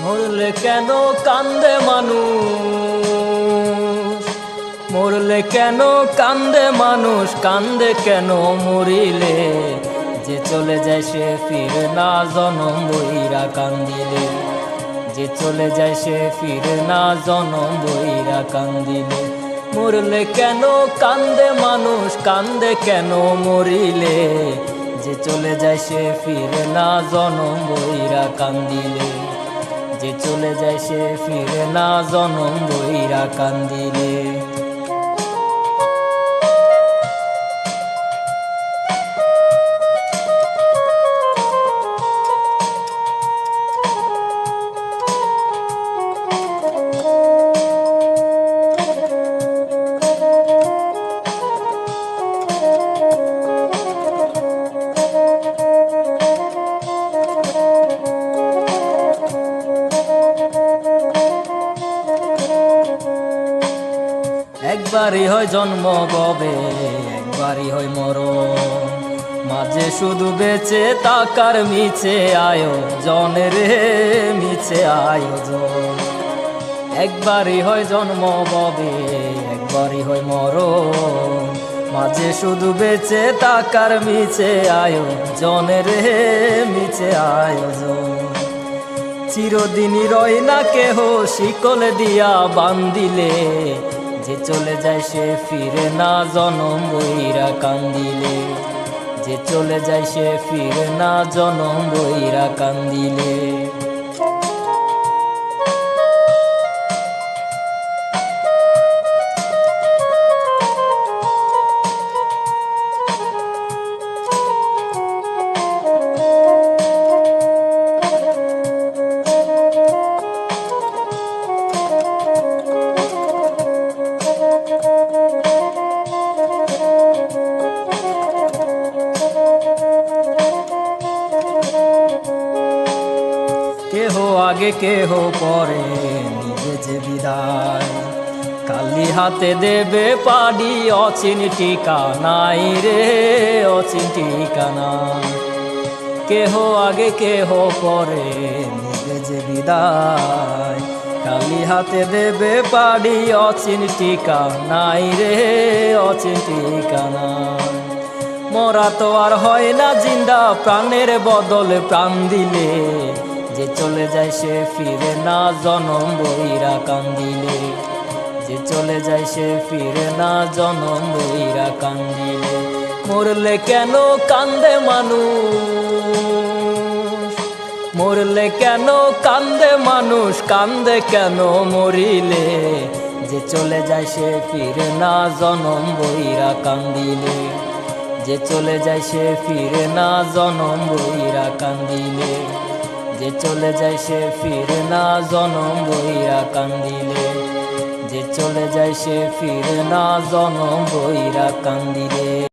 মরলে কেন কান্দে মানুষ, মরলে কেন কান্দে মানুষ, কান্দে কেন মরিলে, যে চলে যায় সে ফিরে না জনম বইরা কান্দিলে, যে চলে যায় সে ফিরে না জনম বইরা কান্দিলে। মরলে কেন কান্দে মানুষ, কান্দে কেন মরিলে, যে চলে যায় সে ফিরে না জনম বইরা কান্দিলে, যে চলে যায় সে ফিরে না জনম বইরা কান্দিলে। একবারই হয় জন্ম গবে, একবারই হয় মরণ, মাঝে শুধু বেঁচে তাকার মিছে আয়োজনের মিছে আয়োজন। একবারই হয় জন্ম গবে, একবারই হয় মরণ, মাঝে শুধু বেঁচে তাকার মিছে আয়োজনের মিছে আয়োজন। চিরদিনই রয় না কেহ শিকল দিয়া বান্দিলে, যে চলে যায় সে ফিরে না জনম বইরা কান্দিলে, যে চলে যায় সে ফিরে না জনম বইরা কান্দিলে। কেহ আগে কেহ পরে নিবে যে বিদায়, খালি হাতে দেবে পাডি অচিন ঠিকানাই রে অচিন ঠিকানা। কেহ আগে কেহ পরে নিবে যে বিদায়, খালি হাতে দেবে পাডি অচিন ঠিকানাই রে অচিন ঠিকানা। মরা তো আর হয় না জিন্দা, প্রাণের বদলে প্রাণ দিলে, যে চলে যায় সে ফিরে না জনম বইরা কান্দিলে, যে চলে যায় সে ফিরে না জনম বইরা কান্দিলে। মরলে কেন কান্দে মানুষ, মরলে কেন কান্দে মানুষ, কান্দে কেন মরিলে, যে চলে যায় সে ফিরে না জনম বইরা কান্দিলে, যে চলে যায় সে ফিরে না জনম বইরা কান্দিলে, যে চলে যায় সে ফিরে না জনম বইরা কান্দিলে, যে চলে যায় সে ফিরে না জনম বইরা কান্দিলে।